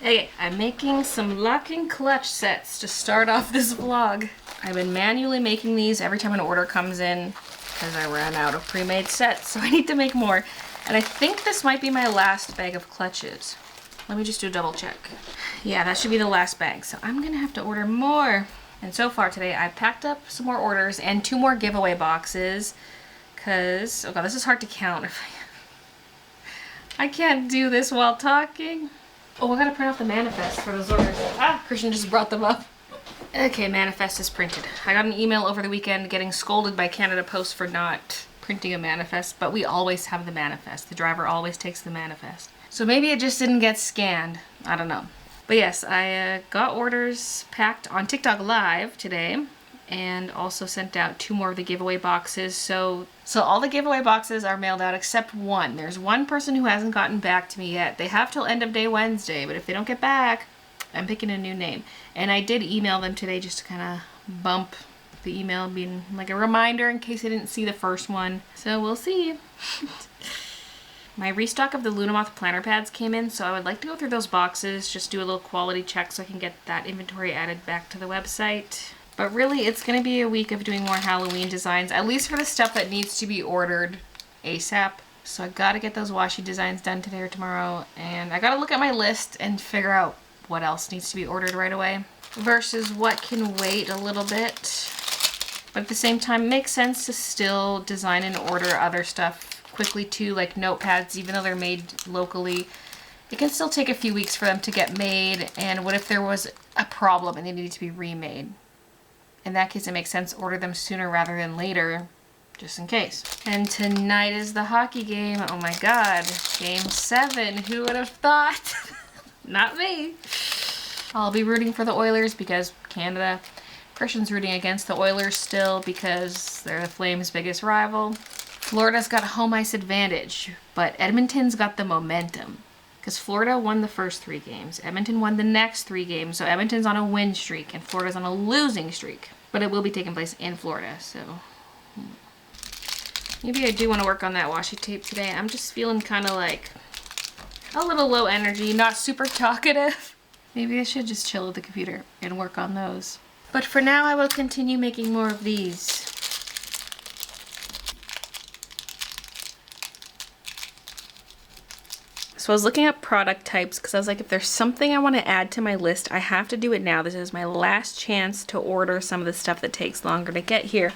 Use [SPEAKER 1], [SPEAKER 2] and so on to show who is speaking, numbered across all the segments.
[SPEAKER 1] Hey, I'm making some locking clutch sets to start off this vlog. I've been manually making these every time an order comes in because I ran out of pre-made sets, so I need to make more. And I think this might be my last bag of clutches. Let me just do a double check. Yeah, that should be the last bag, so I'm gonna have to order more. And so far today, I've packed up some more orders and 2 more giveaway boxes because, oh god, this is hard to count. I can't do this while talking. Oh, I gotta print out the manifest for those orders. Ah, Christian just brought them up. Okay, manifest is printed. I got an email over the weekend getting scolded by Canada Post for not printing a manifest, but we always have the manifest. The driver always takes the manifest. So maybe it just didn't get scanned. I don't know. But yes, I got orders packed on TikTok Live today and also sent out 2 more of the giveaway boxes. So all the giveaway boxes are mailed out except one. There's one person who hasn't gotten back to me yet. They have till end of day Wednesday, but if they don't get back, I'm picking a new name. And I did email them today just to kind of bump the email, being like a reminder in case I didn't see the first one. So we'll see. My restock of the Lunamoth planner pads came in, so I would like to go through those boxes, just do a little quality check so I can get that inventory added back to the website. But really, it's going to be a week of doing more Halloween designs, at least for the stuff that needs to be ordered ASAP. So I got to get those washi designs done today or tomorrow, and I got to look at my list and figure out what else needs to be ordered right away versus what can wait a little bit. But at the same time, it makes sense to still design and order other stuff quickly too, like notepads, even though they're made locally. It can still take a few weeks for them to get made, and what if there was a problem and they needed to be remade? In that case, it makes sense to order them sooner rather than later, just in case. And tonight is the hockey game. Oh my god, game 7. Who would have thought? Not me. I'll be rooting for the Oilers because Canada. Christian's rooting against the Oilers still because they're the Flames' biggest rival. Florida's got home ice advantage, but Edmonton's got the momentum. Because Florida won the first 3 games. Edmonton won the next 3 games, so Edmonton's on a win streak and Florida's on a losing streak. But it will be taking place in Florida, so maybe I do want to work on that washi tape today. I'm just feeling kind of like a little low energy, not super talkative. Maybe I should just chill at the computer and work on those. But for now, I will continue making more of these. So I was looking at product types because I was like, if there's something I want to add to my list, I have to do it now. This is my last chance to order some of the stuff that takes longer to get here.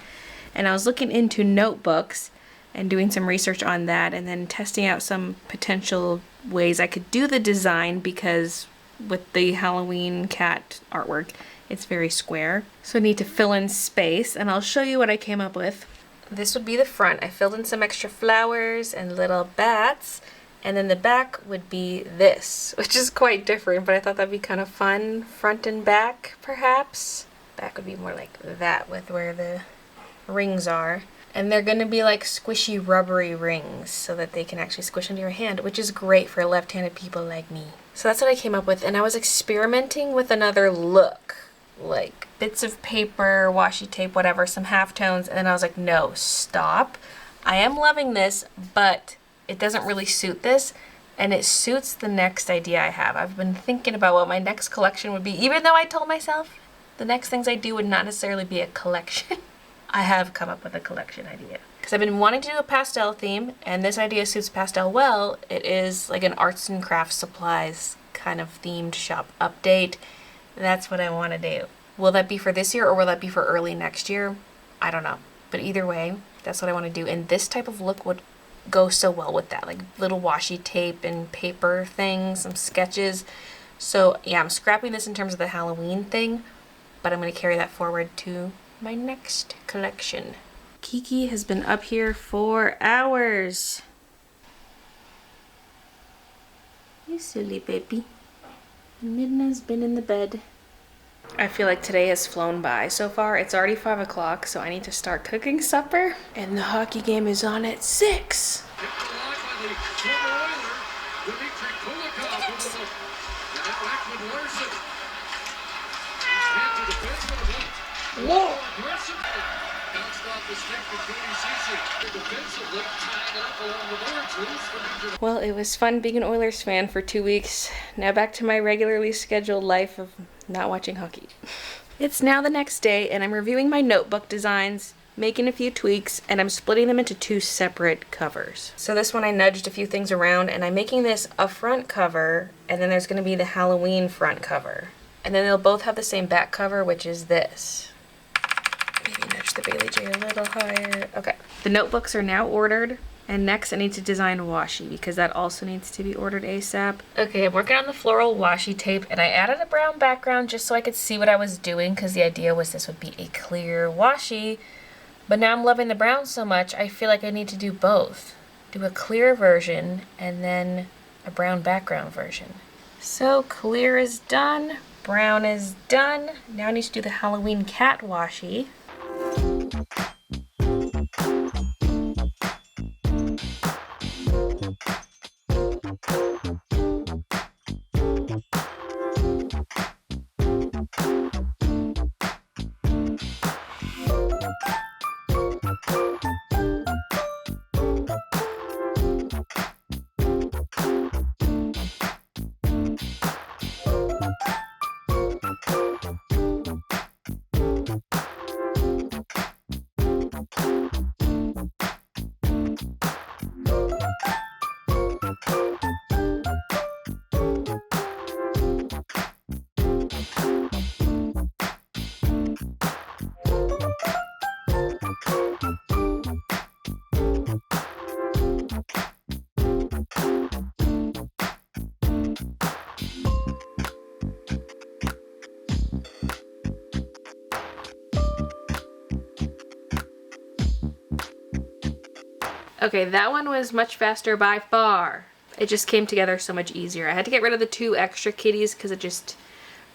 [SPEAKER 1] And I was looking into notebooks and doing some research on that and then testing out some potential ways I could do the design because with the Halloween cat artwork, it's very square. So I need to fill in space, and I'll show you what I came up with. This would be the front. I filled in some extra flowers and little bats. And then the back would be this, which is quite different, but I thought that'd be kind of fun. Front and back, perhaps. Back would be more like that with where the rings are. And they're gonna be like squishy, rubbery rings so that they can actually squish into your hand, which is great for left-handed people like me. So that's what I came up with, and I was experimenting with another look. Like bits of paper, washi tape, whatever, some halftones, and then I was like, no, stop. I am loving this, but it doesn't really suit this, and it suits the next idea I have. I've been thinking about what my next collection would be, even though I told myself the next things I do would not necessarily be a collection. I have come up with a collection idea. Because I've been wanting to do a pastel theme, and this idea suits pastel well. It is like an arts and crafts supplies kind of themed shop update. That's what I want to do. Will that be for this year, or will that be for early next year? I don't know. But either way, that's what I want to do, and this type of look would go so well with that, like little washi tape and paper things, some sketches. So yeah, I'm scrapping this in terms of the Halloween thing, but I'm going to carry that forward to my next collection. Kiki has been up here for hours. You silly baby. Midna's been in the bed. I feel like today has flown by so far. It's already 5 o'clock, so I need to start cooking supper. And the hockey game is on at 6.
[SPEAKER 2] Bounced off
[SPEAKER 1] Well, it was fun being an Oilers fan for 2 weeks. Now back to my regularly scheduled life of not watching hockey. It's now the next day, and I'm reviewing my notebook designs, making a few tweaks, and I'm splitting them into 2 separate covers. So this one I nudged a few things around, and I'm making this a front cover, and then there's going to be the Halloween front cover. And then they'll both have the same back cover, which is this. Maybe nudge the Baylee J a little higher. Okay. The notebooks are now ordered, and next I need to design washi because that also needs to be ordered ASAP. Okay, I'm working on the floral washi tape, and I added a brown background just so I could see what I was doing because the idea was this would be a clear washi. But now I'm loving the brown so much, I feel like I need to do both. Do a clear version and then a brown background version. So clear is done, brown is done. Now I need to do the Halloween cat washi. Okay, that one was much faster by far. It just came together so much easier. I had to get rid of the 2 extra kitties because it just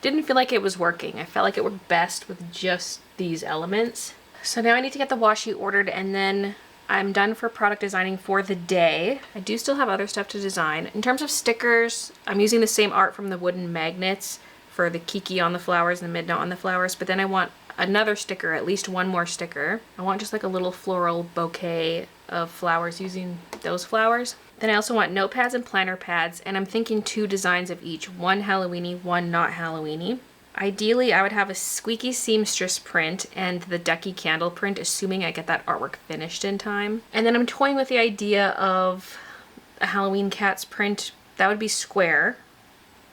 [SPEAKER 1] didn't feel like it was working. I felt like it worked best with just these elements. So now I need to get the washi ordered, and then I'm done for product designing for the day. I do still have other stuff to design. In terms of stickers, I'm using the same art from the wooden magnets for the Kiki on the flowers and the Midnight on the flowers, but then I want another sticker, at least one more sticker. I want just like a little floral bouquet of flowers using those flowers. Then I also want notepads and planner pads, and I'm thinking 2 designs of each, one Halloween-y, one not Halloween-y. Ideally, I would have a squeaky seamstress print and the ducky candle print, assuming I get that artwork finished in time. And then I'm toying with the idea of a Halloween cats print. That would be square,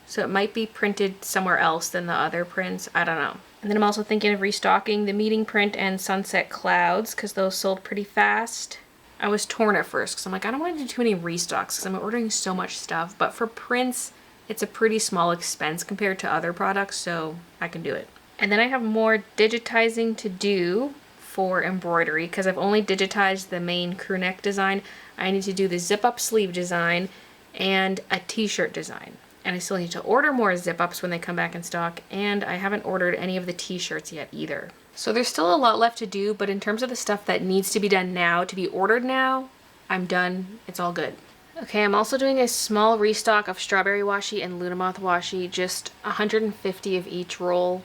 [SPEAKER 1] so it might be printed somewhere else than the other prints. I don't know. And then I'm also thinking of restocking the meeting print and sunset clouds because those sold pretty fast. I was torn at first because I'm like, I don't want to do too many restocks because I'm ordering so much stuff. But for prints, it's a pretty small expense compared to other products, so I can do it. And then I have more digitizing to do for embroidery because I've only digitized the main crew neck design. I need to do the zip up sleeve design and a t-shirt design. And I still need to order more zip-ups when they come back in stock, and I haven't ordered any of the t-shirts yet either. So there's still a lot left to do, but in terms of the stuff that needs to be done now, to be ordered now, I'm done. It's all good. Okay, I'm also doing a small restock of strawberry washi and Luna Moth washi, just 150 of each roll.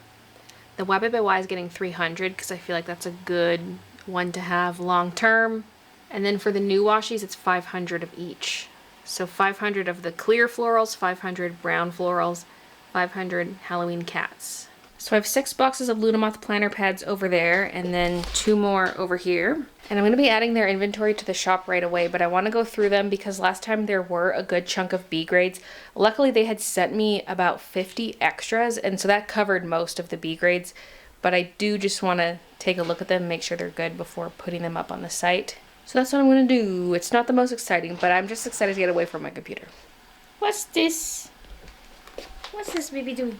[SPEAKER 1] The Web by Y is getting 300 because I feel like that's a good one to have long term. And then for the new washis, it's 500 of each. So 500 of the clear florals, 500 brown florals, 500 Halloween cats. So I have 6 boxes of Luna Moth planner pads over there and then 2 more over here. And I'm going to be adding their inventory to the shop right away, but I want to go through them because last time there were a good chunk of B grades. Luckily they had sent me about 50 extras, and so that covered most of the B grades. But I do just want to take a look at them, make sure they're good before putting them up on the site. So that's what I'm going to do. It's not the most exciting, but I'm just excited to get away from my computer. What's this? What's this baby doing?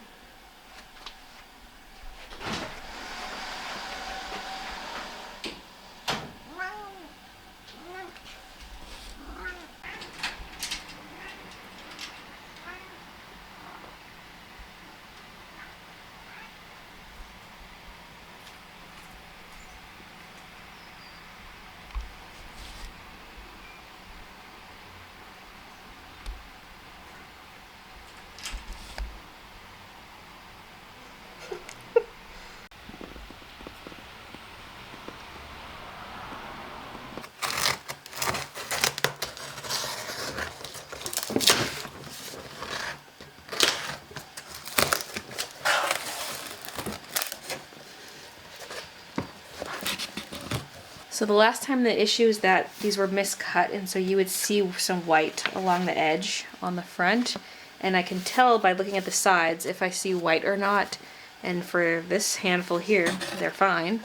[SPEAKER 1] So the last time the issue is that these were miscut, and so you would see some white along the edge on the front, and I can tell by looking at the sides if I see white or not, and for this handful here, they're fine.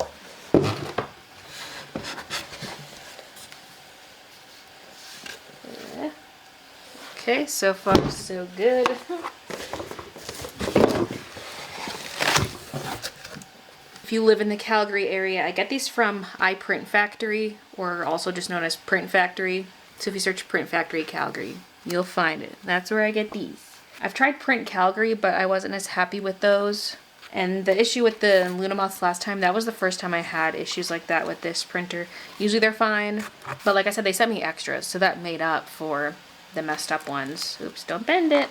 [SPEAKER 1] Okay, so far so good. If you live in the Calgary area, I get these from iPrint Factory, or also just known as Print Factory. So if you search Print Factory Calgary, you'll find it. That's where I get these. I've tried Print Calgary, but I wasn't as happy with those. And the issue with the Luna Moths last time, that was the first time I had issues like that with this printer. Usually they're fine, but like I said, they sent me extras, so that made up for the messed up ones. Oops, don't bend it.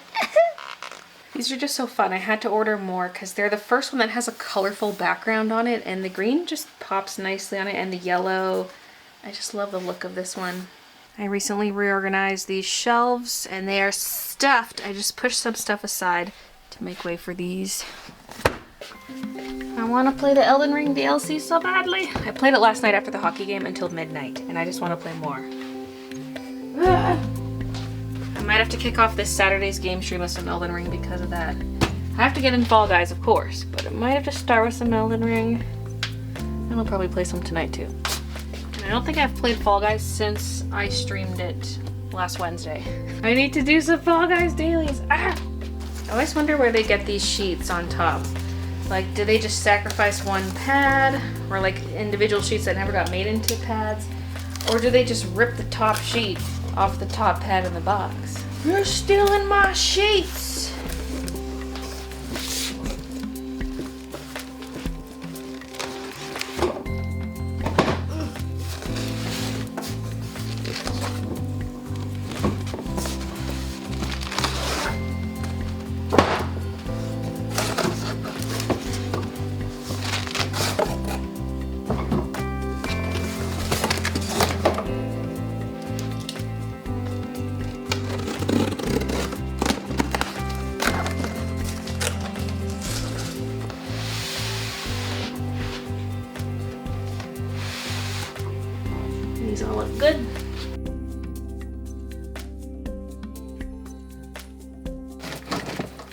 [SPEAKER 1] These are just so fun. I had to order more because they're the first one that has a colorful background on it, and the green just pops nicely on it, and the yellow. I just love the look of this one. I recently reorganized these shelves and they are stuffed. I just pushed some stuff aside to make way for these. I want to play the Elden Ring DLC so badly. I played it last night after the hockey game until midnight, and I just want to play more. I might have to kick off this Saturday's game stream with some Elden Ring because of that. I have to get in Fall Guys, of course, but I might have to start with some Elden Ring. And I'll probably play some tonight too. And I don't think I've played Fall Guys since I streamed it last Wednesday. I need to do some Fall Guys dailies. Ah! I always wonder where they get these sheets on top. Like, do they just sacrifice one pad? Or like individual sheets that never got made into pads? Or do they just rip the top sheet off the top pad in the box? You're stealing my sheets! These all look good.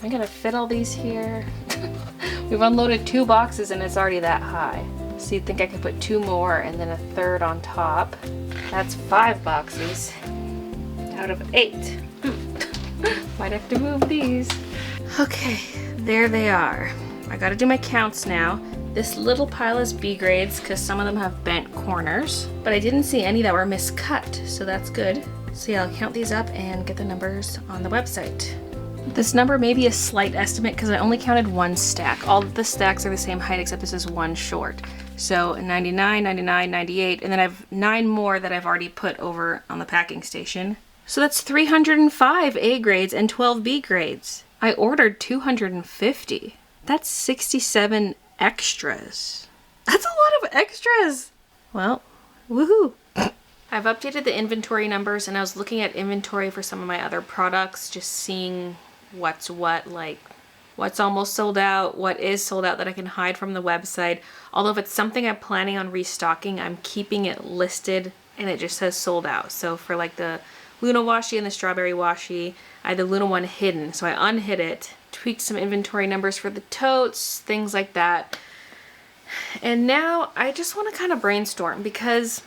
[SPEAKER 1] I'm gonna fit all these here. We've unloaded 2 boxes and it's already that high. So you'd think I could put 2 more and then a third on top. That's 5 boxes out of 8. Might have to move these. Okay, there they are. I gotta do my counts now. This little pile is B grades because some of them have bent corners, but I didn't see any that were miscut, so that's good. So yeah, I'll count these up and get the numbers on the website. This number may be a slight estimate because I only counted 1 stack. All of the stacks are the same height except this is 1 short. So 99, 99, 98, and then I have 9 more that I've already put over on the packing station. So that's 305 A grades and 12 B grades. I ordered 250. That's 67 extras. That's a lot of extras! Well, woohoo! I've updated the inventory numbers and I was looking at inventory for some of my other products, just seeing what's what, like what's almost sold out, what is sold out that I can hide from the website. Although if it's something I'm planning on restocking, I'm keeping it listed and it just says sold out. So for like the Luna Washi and the Strawberry Washi, I had the Luna one hidden, so I unhid it, tweaked some inventory numbers for the totes, things like that. And now I just want to kind of brainstorm because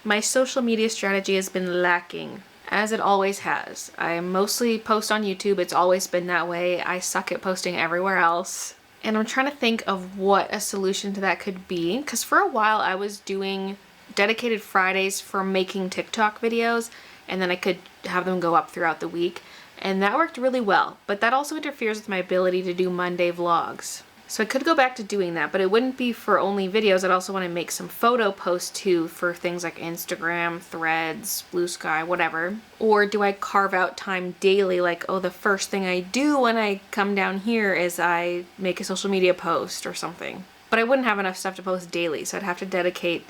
[SPEAKER 1] my social media strategy has been lacking, as it always has. I mostly post on YouTube, it's always been that way. I suck at posting everywhere else. And I'm trying to think of what a solution to that could be, because for a while I was doing dedicated Fridays for making TikTok videos, and then I could have them go up throughout the week. And that worked really well, but that also interferes with my ability to do Monday vlogs. So I could go back to doing that, but it wouldn't be for only videos. I'd also want to make some photo posts too for things like Instagram, Threads, Blue Sky, whatever. Or do I carve out time daily, like, oh, the first thing I do when I come down here is I make a social media post or something. But I wouldn't have enough stuff to post daily, so I'd have to dedicate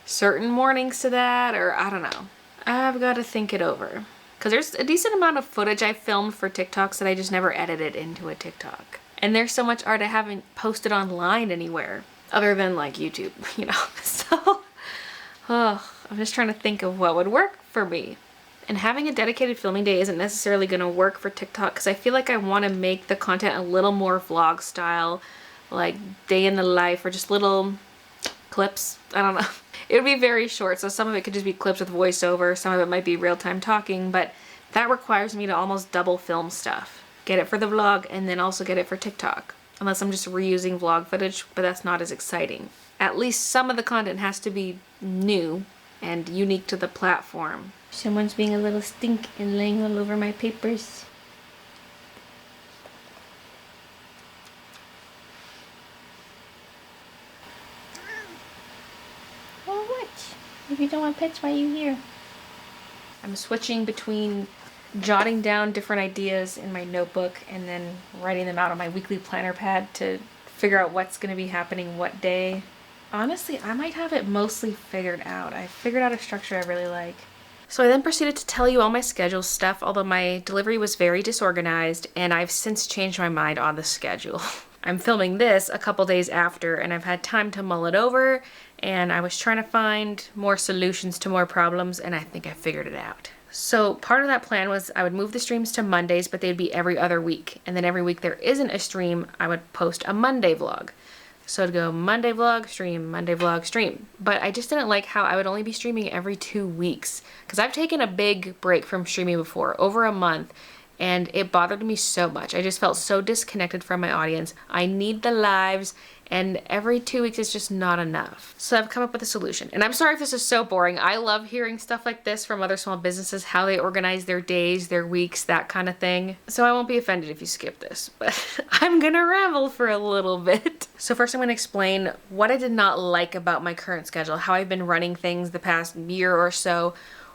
[SPEAKER 1] certain mornings to that, or I don't know. I've got to think it over. Because there's a decent amount of footage I filmed for TikToks that I just never edited into a TikTok. And there's so much art I haven't posted online anywhere, other than like YouTube, you know. So, I'm just trying to think of what would work for me. And having a dedicated filming day isn't necessarily going to work for TikTok because I feel like I want to make the content a little more vlog style, like day in the life or just little clips. I don't know. It would be very short, so some of it could just be clips with voiceover, some of it might be real-time talking, but that requires me to almost double film stuff. Get it for the vlog and then also get it for TikTok. Unless I'm just reusing vlog footage, but that's not as exciting. At least some of the content has to be new and unique to the platform. Someone's being a little stink and laying all over my papers. Well, what? If you don't want pets, why are you here? I'm switching between jotting down different ideas in my notebook and then writing them out on my weekly planner pad to figure out what's going to be happening what day. Honestly, I might have it mostly figured out. I figured out a structure I really like. So I then proceeded to tell you all my schedule stuff, although my delivery was very disorganized, and I've since changed my mind on the schedule. I'm filming this a couple days after, and I've had time to mull it over, and I was trying to find more solutions to more problems, and I think I figured it out. So part of that plan was I would move the streams to Mondays, but they'd be every other week. And then every week there isn't a stream, I would post a Monday vlog. So it'd go Monday vlog, stream, Monday vlog, stream. But I just didn't like how I would only be streaming every 2 weeks. Because I've taken a big break from streaming before, over a month. And it bothered me so much. I just felt so disconnected from my audience. I need the lives, and every 2 weeks is just not enough. So I've come up with a solution. And I'm sorry if this is so boring. I love hearing stuff like this from other small businesses, how they organize their days, their weeks, that kind of thing. So I won't be offended if you skip this, but I'm gonna ramble for a little bit. So first I'm gonna explain what I did not like about my current schedule, how I've been running things the past year or so,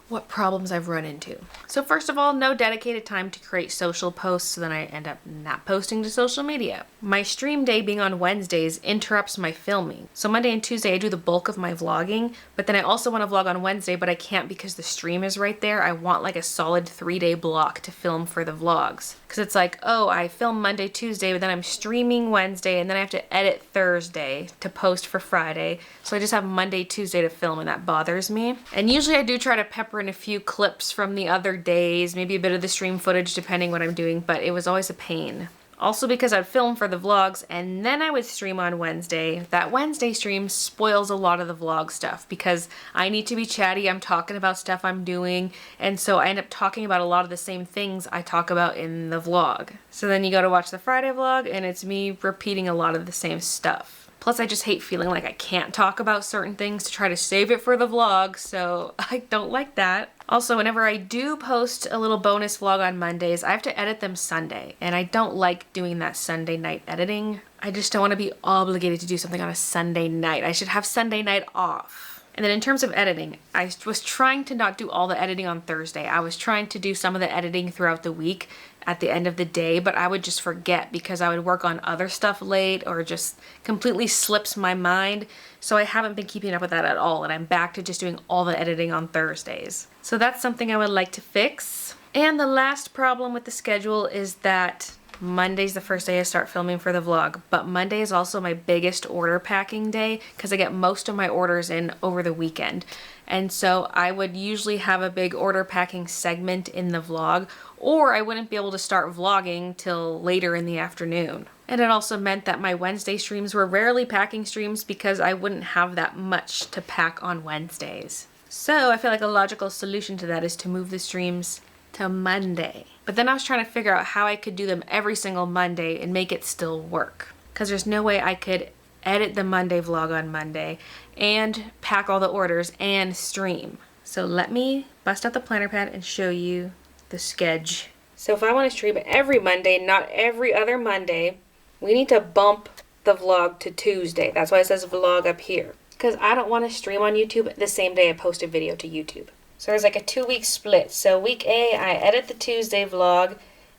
[SPEAKER 1] what problems I've run into. So first of all, no dedicated time to create social posts, so then I end up not posting to social media. My stream day being on Wednesdays interrupts my filming. So Monday and Tuesday I do the bulk of my vlogging, but then I also want to vlog on Wednesday, but I can't because the stream is right there. I want like a solid 3-day block to film for the vlogs. Because it's like, oh, I film Monday, Tuesday, but then I'm streaming Wednesday, and then I have to edit Thursday to post for Friday. So I just have Monday, Tuesday to film, and that bothers me. And usually I do try to pepper in a few clips from the other days, maybe a bit of the stream footage depending what I'm doing, but it was always a pain. Also because I'd film for the vlogs and then I would stream on Wednesday. That Wednesday stream spoils a lot of the vlog stuff because I need to be chatty, I'm talking about stuff I'm doing, and so I end up talking about a lot of the same things I talk about in the vlog. So then you go to watch the Friday vlog and it's me repeating a lot of the same stuff. Plus, I just hate feeling like I can't talk about certain things to try to save it for the vlog, so I don't like that. Also, whenever I do post a little bonus vlog on Mondays, I have to edit them Sunday, and I don't like doing that Sunday night editing. I just don't want to be obligated to do something on a Sunday night. I should have Sunday night off. And then in terms of editing, I was trying to not do all the editing on Thursday. I was trying to do some of the editing throughout the week at the end of the day, but I would just forget because I would work on other stuff late or just completely slips my mind. So I haven't been keeping up with that at all, and I'm back to just doing all the editing on Thursdays. So that's something I would like to fix. And the last problem with the schedule is that Monday's the first day I start filming for the vlog, but Monday is also my biggest order packing day because I get most of my orders in over the weekend. And so I would usually have a big order packing segment in the vlog, or I wouldn't be able to start vlogging till later in the afternoon. And it also meant that my Wednesday streams were rarely packing streams because I wouldn't have that much to pack on Wednesdays. So I feel like a logical solution to that is to move the streams to Monday. But then I was trying to figure out how I could do them every single Monday and make it still work. Because there's no way I could edit the Monday vlog on Monday and pack all the orders and stream. So let me bust out the planner pad and show you the schedule. So if I want to stream every Monday, not every other Monday, we need to bump the vlog to Tuesday. That's why it says vlog up here. Because I don't want to stream on YouTube the same day I post a video to YouTube. So there's like a 2-week split. So week A, I edit the Tuesday vlog,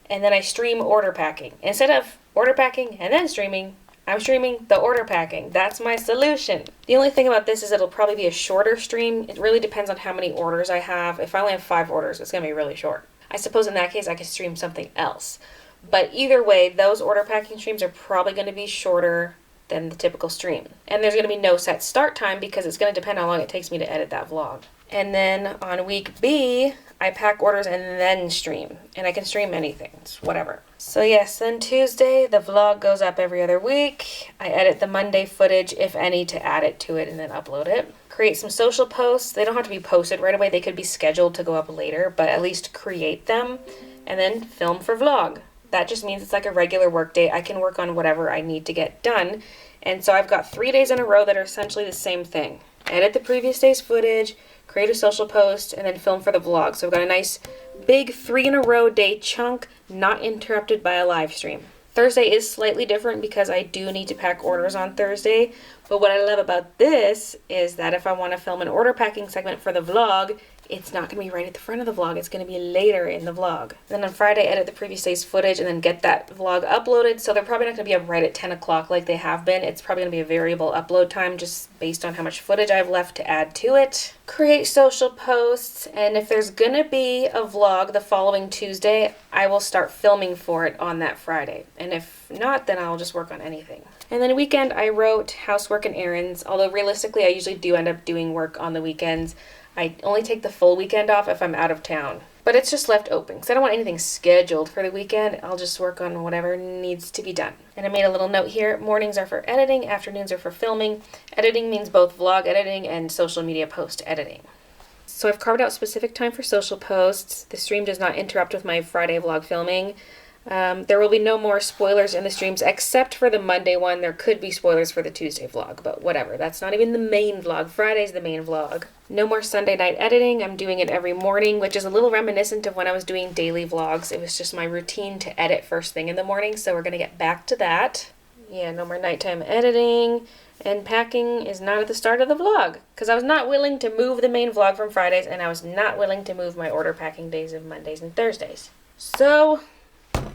[SPEAKER 1] and then I stream order packing. Instead of order packing and then streaming, I'm streaming the order packing. That's my solution. The only thing about this is it'll probably be a shorter stream. It really depends on how many orders I have. If I only have 5 orders, it's going to be really short. I suppose in that case I could stream something else. But either way, those order packing streams are probably going to be shorter than the typical stream. And there's going to be no set start time because it's going to depend on how long it takes me to edit that vlog. And then on week B, I pack orders and then stream. And I can stream anything. It's whatever. So yes, then Tuesday, the vlog goes up every other week. I edit the Monday footage, if any, to add it to it and then upload it. Create some social posts. They don't have to be posted right away. They could be scheduled to go up later, but at least create them. And then film for vlog. That just means it's like a regular work day. I can work on whatever I need to get done. And so I've got 3 days in a row that are essentially the same thing. Edit the previous day's footage, create a social post, and then film for the vlog. So I've got a nice big 3 in a row day chunk, not interrupted by a live stream. Thursday is slightly different because I do need to pack orders on Thursday. But what I love about this is that if I want to film an order packing segment for the vlog, it's not going to be right at the front of the vlog. It's going to be later in the vlog. Then on Friday, edit the previous day's footage and then get that vlog uploaded. So they're probably not going to be up right at 10 o'clock like they have been. It's probably going to be a variable upload time just based on how much footage I have left to add to it. Create social posts. And if there's going to be a vlog the following Tuesday, I will start filming for it on that Friday. And if not, then I'll just work on anything. And then weekend, I wrote housework and errands. Although realistically, I usually do end up doing work on the weekends. I only take the full weekend off if I'm out of town. But it's just left open because I don't want anything scheduled for the weekend. I'll just work on whatever needs to be done. And I made a little note here. Mornings are for editing, afternoons are for filming. Editing means both vlog editing and social media post editing. So I've carved out specific time for social posts. The stream does not interrupt with my Friday vlog filming. There will be no more spoilers in the streams except for the Monday one. There could be spoilers for the Tuesday vlog, but whatever. That's not even the main vlog. Friday's the main vlog. No more Sunday night editing. I'm doing it every morning, which is a little reminiscent of when I was doing daily vlogs. It was just my routine to edit first thing in the morning, so we're going to get back to that. Yeah, no more nighttime editing. And packing is not at the start of the vlog because I was not willing to move the main vlog from Fridays and I was not willing to move my order packing days of Mondays and Thursdays. So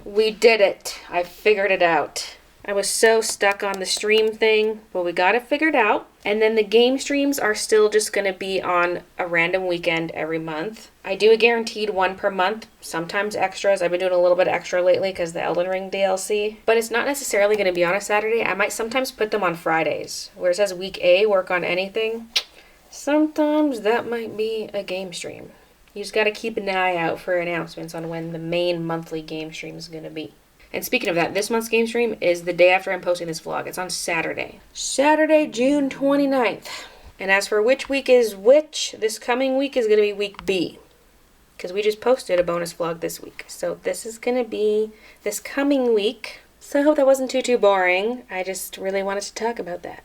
[SPEAKER 1] we did it. I figured it out. I was so stuck on the stream thing, but we got it figured out. And then the game streams are still just going to be on a random weekend every month. I do a guaranteed one per month, sometimes extras. I've been doing a little bit extra lately because the Elden Ring DLC. But it's not necessarily going to be on a Saturday. I might sometimes put them on Fridays. Where it says week A, work on anything. Sometimes that might be a game stream. You just got to keep an eye out for announcements on when the main monthly game stream is going to be. And speaking of that, this month's game stream is the day after I'm posting this vlog. It's on Saturday. Saturday, June 29th. And as for which week is which, this coming week is going to be week B. Because we just posted a bonus vlog this week. So this is going to be this coming week. So I hope that wasn't too boring. I just really wanted to talk about that.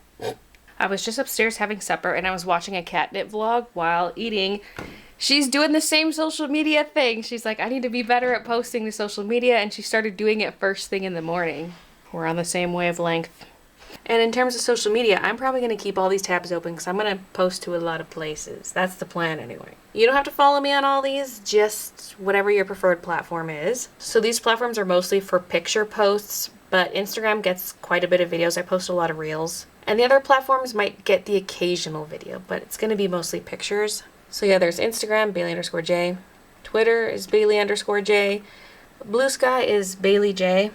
[SPEAKER 1] I was just upstairs having supper and I was watching a catnip vlog while eating. She's doing the same social media thing. She's like, I need to be better at posting to social media, and she started doing it first thing in the morning. We're on the same wavelength. And in terms of social media, I'm probably going to keep all these tabs open because I'm going to post to a lot of places. That's the plan anyway. You don't have to follow me on all these, just whatever your preferred platform is. So these platforms are mostly for picture posts, but Instagram gets quite a bit of videos. I post a lot of reels. And the other platforms might get the occasional video, but it's going to be mostly pictures. So yeah, there's Instagram, Baylee_J. Twitter is Baylee_J. Blue Sky is Baylee J.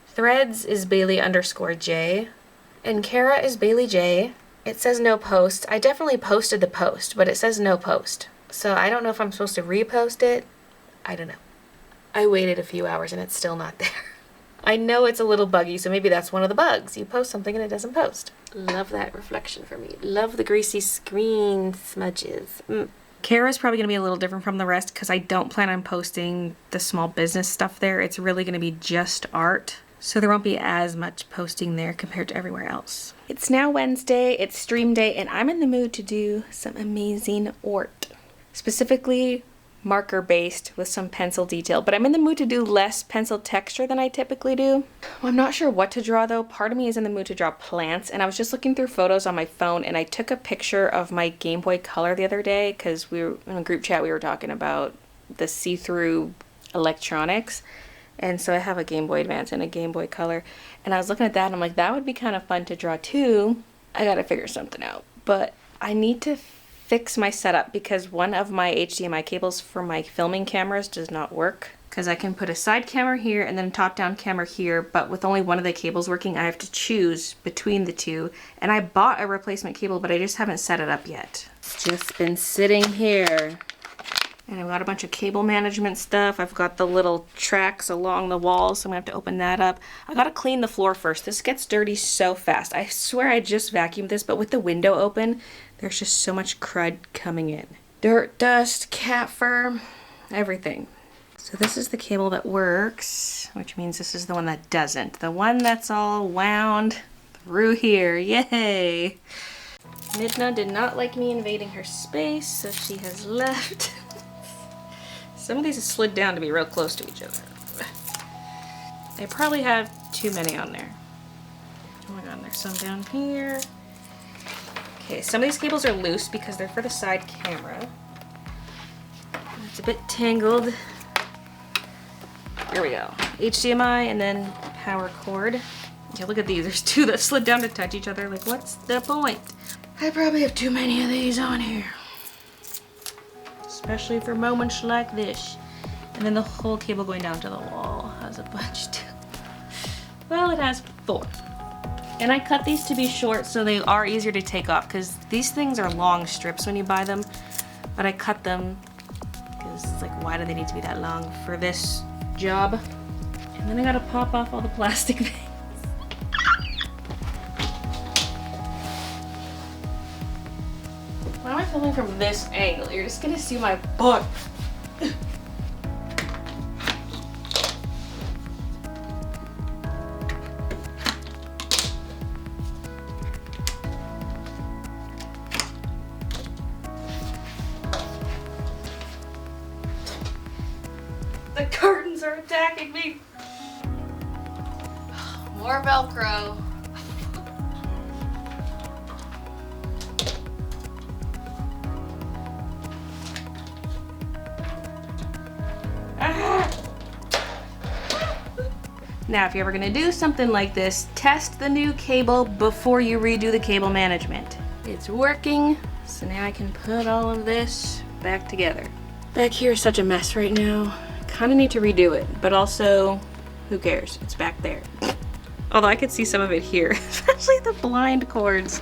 [SPEAKER 1] Threads is Baylee_J. And Kara is Baylee J. It says no post. I definitely posted the post, but it says no post. So I don't know if I'm supposed to repost it. I don't know. I waited a few hours and it's still not there. I know it's a little buggy, so maybe that's one of the bugs. You post something and it doesn't post. Love that reflection for me. Love the greasy screen smudges. Kara's probably going to be a little different from the rest because I don't plan on posting the small business stuff there. It's really going to be just art. So there won't be as much posting there compared to everywhere else. It's now Wednesday, it's stream day, and I'm in the mood to do some amazing art. Specifically, marker based with some pencil detail, but I'm in the mood to do less pencil texture than I typically do. Well, I'm not sure what to draw though. Part of me is in the mood to draw plants, and I was just looking through photos on my phone and I took a picture of my Game Boy Color the other day because we were in a group chat, we were talking about the see-through electronics, and so I have a Game Boy Advance and a Game Boy Color, and I was looking at that and I'm like, that would be kind of fun to draw too. I gotta figure something out, but I need to fix my setup because one of my HDMI cables for my filming cameras does not work. because I can put a side camera here and then a top-down camera here, but with only one of the cables working, I have to choose between the two. And I bought a replacement cable, but I just haven't set it up yet. It's just been sitting here. And I've got a bunch of cable management stuff. I've got the little tracks along the walls, so I'm gonna have to open that up. I gotta clean the floor first. This gets dirty so fast. I swear I just vacuumed this, but with the window open, there's just so much crud coming in. Dirt, dust, cat fur, everything. So this is the cable that works, which means this is the one that doesn't. The one that's all wound through here, yay! Midna did not like me invading her space, so she has left. Some of these have slid down to be real close to each other. They probably have too many on there. Oh my god, there's some down here. Okay, some of these cables are loose because they're for the side camera. It's a bit tangled. Here we go. HDMI and then power cord. Yeah, look at these. There's two that slid down to touch each other. Like, what's the point? I probably have too many of these on here. Especially for moments like this. And then the whole cable going down to the wall has a bunch too. Well, it has 4. And I cut these to be short so they are easier to take off, because these things are long strips when you buy them. But I cut them because it's like, why do they need to be that long for this job? And then I gotta pop off all the plastic things. Why am I filming from this angle? You're just gonna see my butt. The curtains are attacking me. More Velcro. Now, if you're ever gonna do something like this, test the new cable before you redo the cable management. It's working, so now I can put all of this back together. Back here is such a mess right now. Kinda need to redo it, but also, who cares? It's back there. Although I could see some of it here, especially the blind cords.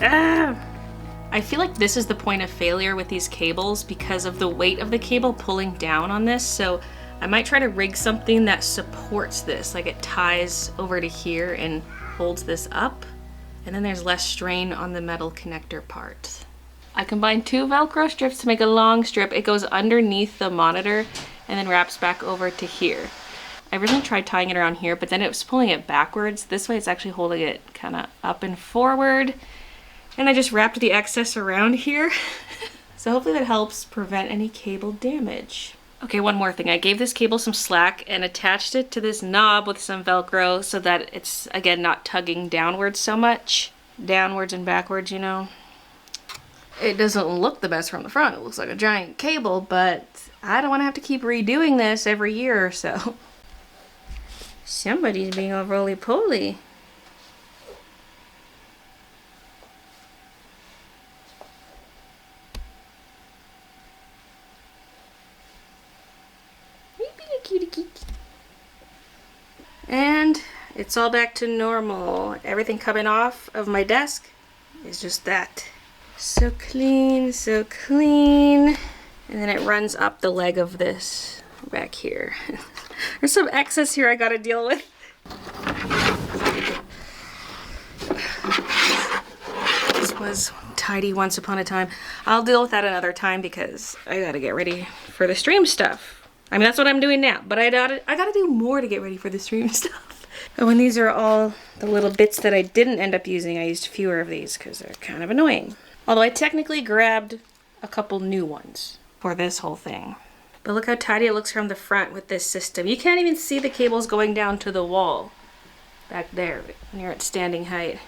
[SPEAKER 1] I feel like this is the point of failure with these cables because of the weight of the cable pulling down on this, so I might try to rig something that supports this, like it ties over to here and holds this up, and then there's less strain on the metal connector part. I combined 2 Velcro strips to make a long strip. It goes underneath the monitor and then wraps back over to here. I originally tried tying it around here, but then it was pulling it backwards. This way it's actually holding it kind of up and forward, and I just wrapped the excess around here. So hopefully that helps prevent any cable damage. Okay, one more thing. I gave this cable some slack and attached it to this knob with some Velcro so that it's, again, not tugging downwards so much. Downwards and backwards, you know. It doesn't look the best from the front. It looks like a giant cable, but I don't want to have to keep redoing this every year or so. Somebody's being all roly-poly. And it's all back to normal. Everything coming off of my desk is just that. So clean, so clean. And then it runs up the leg of this back here. There's some excess here I gotta deal with. This was tidy once upon a time. I'll deal with that another time because I gotta get ready for the stream stuff. I mean, that's what I'm doing now, but I gotta do more to get ready for the stream stuff. Oh, and these are all the little bits that I didn't end up using. I used fewer of these because they're kind of annoying. Although I technically grabbed a couple new ones for this whole thing. But look how tidy it looks from the front with this system. You can't even see the cables going down to the wall back there when you're at standing height.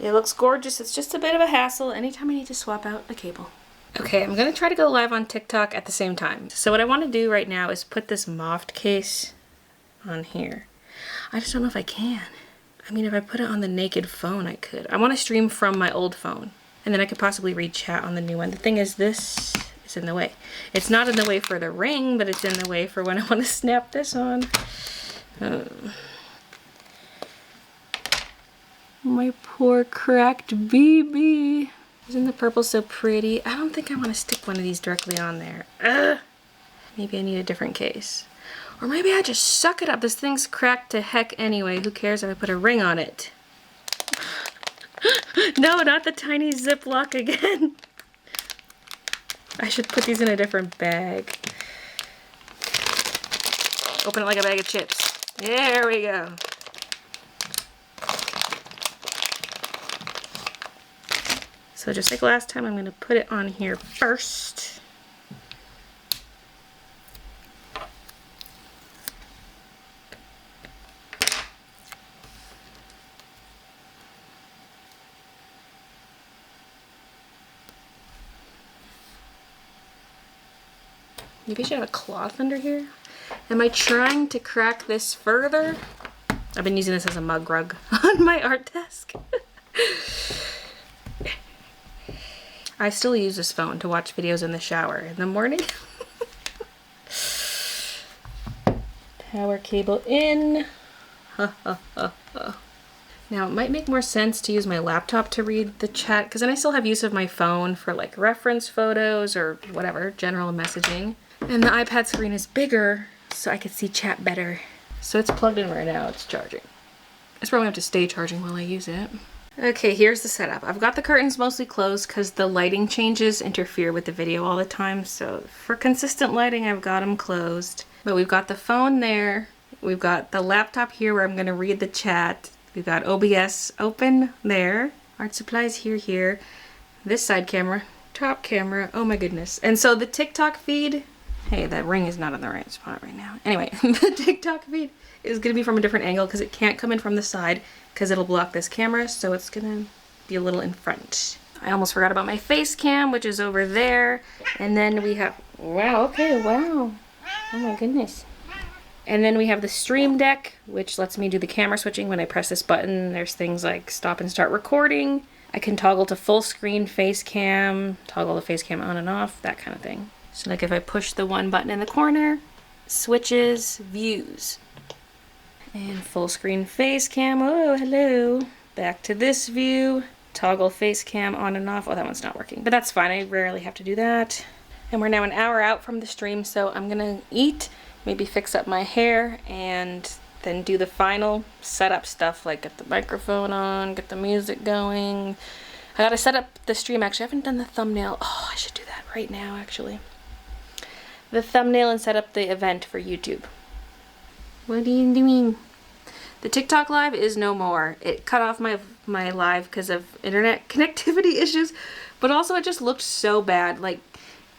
[SPEAKER 1] It looks gorgeous. It's just a bit of a hassle anytime I need to swap out a cable. Okay, I'm gonna try to go live on TikTok at the same time. So what I want to do right now is put this Moft case on here. I just don't know if I can. I mean, if I put it on the naked phone, I could. I want to stream from my old phone, and then I could possibly read chat on the new one. The thing is, this is it's in the way. It's not in the way for the ring, but it's in the way for when I want to snap this on. My poor cracked BB. Isn't the purple so pretty? I don't think I want to stick one of these directly on there. Maybe I need a different case. Or maybe I just suck it up. This thing's cracked to heck anyway. Who cares if I put a ring on it? No, not the tiny Ziploc again. I should put these in a different bag. Open it like a bag of chips. There we go. So just like last time, I'm going to put it on here first. Maybe I should have a cloth under here. Am I trying to crack this further? I've been using this as a mug rug on my art desk. I still use this phone to watch videos in the shower in the morning. Power cable in. Now, it might make more sense to use my laptop to read the chat, because then I still have use of my phone for like reference photos or whatever, general messaging. And the iPad screen is bigger, so I can see chat better. So it's plugged in right now, it's charging. It's probably have to stay charging while I use it. Okay, here's the setup. I've got the curtains mostly closed because the lighting changes interfere with the video all the time. So for consistent lighting, I've got them closed. But we've got the phone there. We've got the laptop here where I'm going to read the chat. We've got OBS open there. Art supplies here. This side camera, top camera. Oh my goodness. And so the TikTok feed, hey, that ring is not in the right spot right now. Anyway, the TikTok feed is going to be from a different angle because it can't come in from the side because it'll block this camera, so it's going to be a little in front. I almost forgot about my face cam, which is over there. And then we have, wow, okay, wow. Oh my goodness. And then we have the Stream Deck, which lets me do the camera switching. When I press this button, there's things like stop and start recording. I can toggle to full screen face cam, toggle the face cam on and off, that kind of thing. So like if I push the one button in the corner, switches, views. And full screen face cam, oh, hello. Back to this view, toggle face cam on and off. Oh, that one's not working, but that's fine. I rarely have to do that. And we're now an hour out from the stream, so I'm gonna eat, maybe fix up my hair, and then do the final setup stuff, like get the microphone on, get the music going. I gotta set up the stream, actually. I haven't done the thumbnail. Oh, I should do that right now, actually. The thumbnail and set up the event for YouTube. What are you doing? The TikTok live is no more. It cut off my live because of internet connectivity issues, but also it just looked so bad. Like,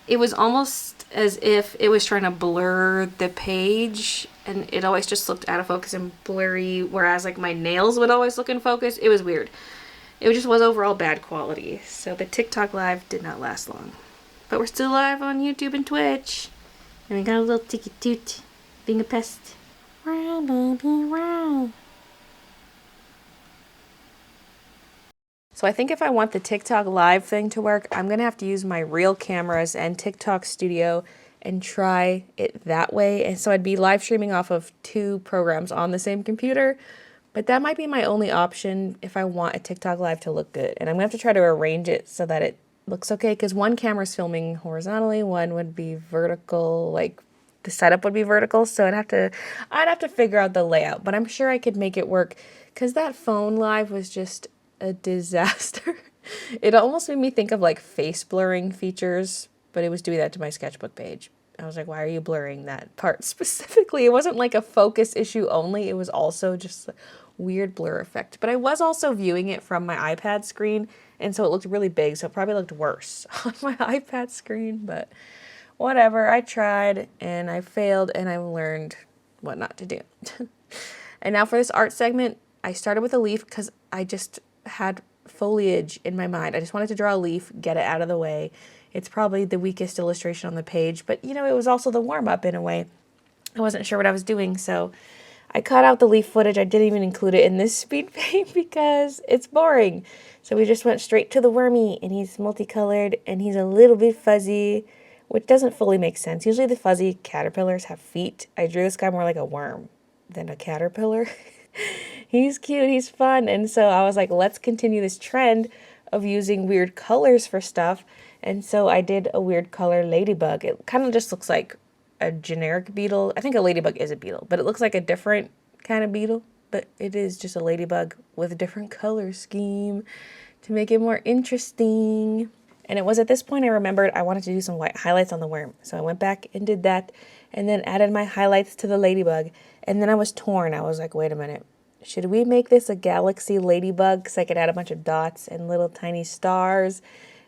[SPEAKER 1] it was almost as if it was trying to blur the page, and it always just looked out of focus and blurry, whereas like my nails would always look in focus. It was weird. It just was overall bad quality. So the TikTok live did not last long. But we're still live on YouTube and Twitch. And we got a little ticky toot being a pest. Wow, baby, wow. So I think if I want the TikTok live thing to work, I'm going to have to use my real cameras and TikTok Studio and try it that way. And so I'd be live streaming off of 2 programs on the same computer. But that might be my only option if I want a TikTok live to look good. And I'm going to have to try to arrange it so that it looks okay, because one camera's filming horizontally, one would be vertical, like the setup would be vertical, so I'd have to figure out the layout, but I'm sure I could make it work, because that phone live was just a disaster. It almost made me think of like face blurring features, but it was doing that to my sketchbook page. I was like, why are you blurring that part specifically? It wasn't like a focus issue only, it was also just a weird blur effect. But I was also viewing it from my iPad screen, and so it looked really big, so it probably looked worse on my iPad screen, but whatever. I tried, and I failed, and I learned what not to do. And now for this art segment, I started with a leaf because I just had foliage in my mind. I just wanted to draw a leaf, get it out of the way. It's probably the weakest illustration on the page, but you know, it was also the warm-up in a way. I wasn't sure what I was doing, so I cut out the leaf footage. I didn't even include it in this speed paint because it's boring. So we just went straight to the wormy, and he's multicolored, and he's a little bit fuzzy,
[SPEAKER 2] which doesn't fully make sense. Usually the fuzzy caterpillars have feet. I drew this guy more like a worm than a caterpillar. He's cute, he's fun, and so I was like, let's continue this trend of using weird colors for stuff. And so I did a weird color ladybug. It kind of just looks like a generic beetle. I think a ladybug is a beetle, but it looks like a different kind of beetle. But it is just a ladybug with a different color scheme to make it more interesting. And it was at this point I remembered I wanted to do some white highlights on the worm. So I went back and did that and then added my highlights to the ladybug. And then I was torn. I was like, wait a minute. Should we make this a galaxy ladybug so I could add a bunch of dots and little tiny stars?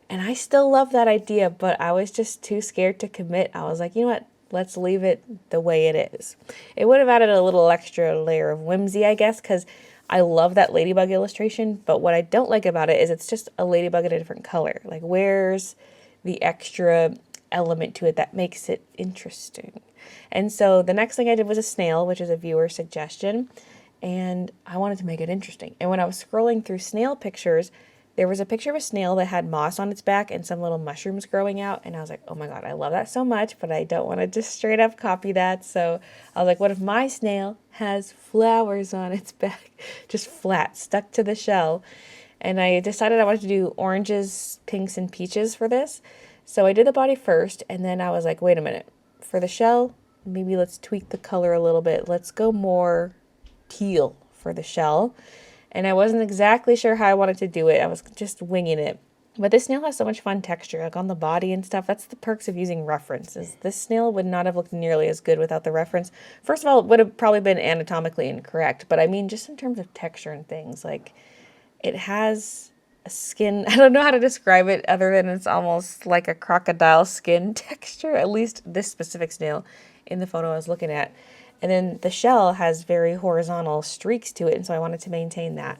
[SPEAKER 2] And I still love that idea, but I was just too scared to commit. I was like, you know what? Let's leave it the way it is. It would have added a little extra layer of whimsy, I guess, because I love that ladybug illustration, but what I don't like about it is it's just a ladybug in a different color. Like, where's the extra element to it that makes it interesting? And so the next thing I did was a snail, which is a viewer suggestion, and I wanted to make it interesting. And when I was scrolling through snail pictures, there was a picture of a snail that had moss on its back and some little mushrooms growing out. And I was like, oh my God, I love that so much, but I don't want to just straight up copy that. So I was like, what if my snail has flowers on its back, just flat, stuck to the shell? And I decided I wanted to do oranges, pinks, and peaches for this. So I did the body first, and then I was like, wait a minute. For the shell, maybe let's tweak the color a little bit. Let's go more teal for the shell. And I wasn't exactly sure how I wanted to do it. I was just winging it. But this snail has so much fun texture, like on the body and stuff. That's the perks of using references. This snail would not have looked nearly as good without the reference. First of all, it would have probably been anatomically incorrect. But I mean, just in terms of texture and things, like it has a skin. I don't know how to describe it other than it's almost like a crocodile skin texture, at least this specific snail in the photo I was looking at. And then the shell has very horizontal streaks to it, and so I wanted to maintain that.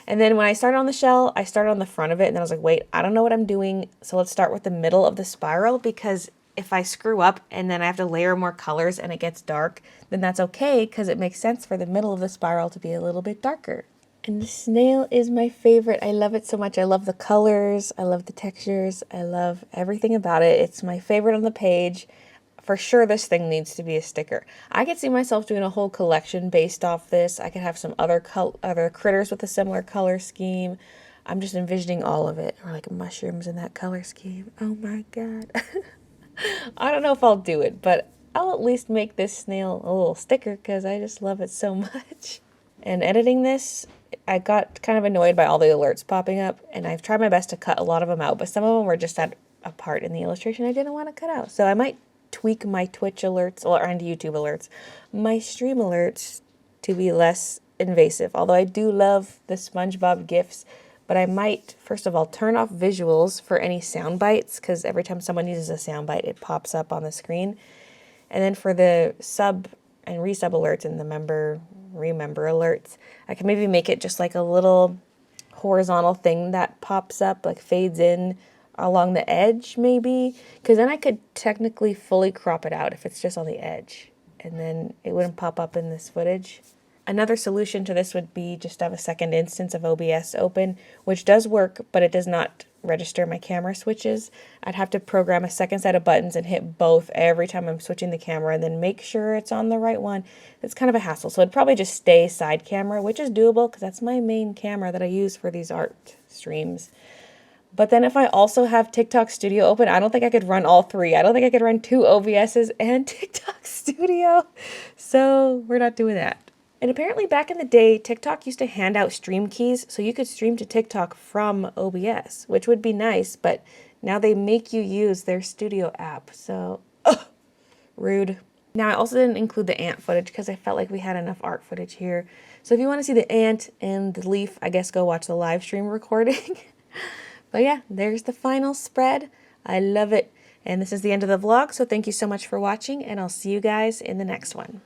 [SPEAKER 2] And then when I started on the shell, I started on the front of it, and then I was like, wait, I don't know what I'm doing, so let's start with the middle of the spiral, because if I screw up and then I have to layer more colors and it gets dark, then that's okay, because it makes sense for the middle of the spiral to be a little bit darker. And the snail is my favorite. I love it so much. I love the colors, I love the textures, I love everything about it. It's my favorite on the page. For sure, this thing needs to be a sticker. I could see myself doing a whole collection based off this. I could have some other critters with a similar color scheme. I'm just envisioning all of it. Or like mushrooms in that color scheme. Oh my God. I don't know if I'll do it, but I'll at least make this snail a little sticker because I just love it so much. And editing this, I got kind of annoyed by all the alerts popping up, and I've tried my best to cut a lot of them out, but some of them were just at a part in the illustration I didn't want to cut out. So I might tweak my Twitch alerts and YouTube alerts, my stream alerts to be less invasive. Although I do love the SpongeBob GIFs, but I might, first of all, turn off visuals for any sound bites, because every time someone uses a sound bite, it pops up on the screen. And then for the sub and resub alerts and the remember alerts, I can maybe make it just like a little horizontal thing that pops up, like fades in along the edge maybe, because then I could technically fully crop it out if it's just on the edge, and then it wouldn't pop up in this footage. Another solution to this would be just to have a second instance of OBS open, which does work, but it does not register my camera switches. I'd have to program a second set of buttons and hit both every time I'm switching the camera and then make sure it's on the right one. It's kind of a hassle, so it'd probably just stay side camera, which is doable because that's my main camera that I use for these art streams. But then if I also have TikTok Studio open, I don't think I could run all three. I don't think I could run two OBSs and TikTok Studio. So we're not doing that. And apparently back in the day, TikTok used to hand out stream keys so you could stream to TikTok from OBS, which would be nice, but now they make you use their Studio app. So, rude. Now I also didn't include the ant footage because I felt like we had enough art footage here. So if you want to see the ant and the leaf, I guess go watch the live stream recording. But yeah, there's the final spread. I love it. And this is the end of the vlog, so thank you so much for watching, and I'll see you guys in the next one.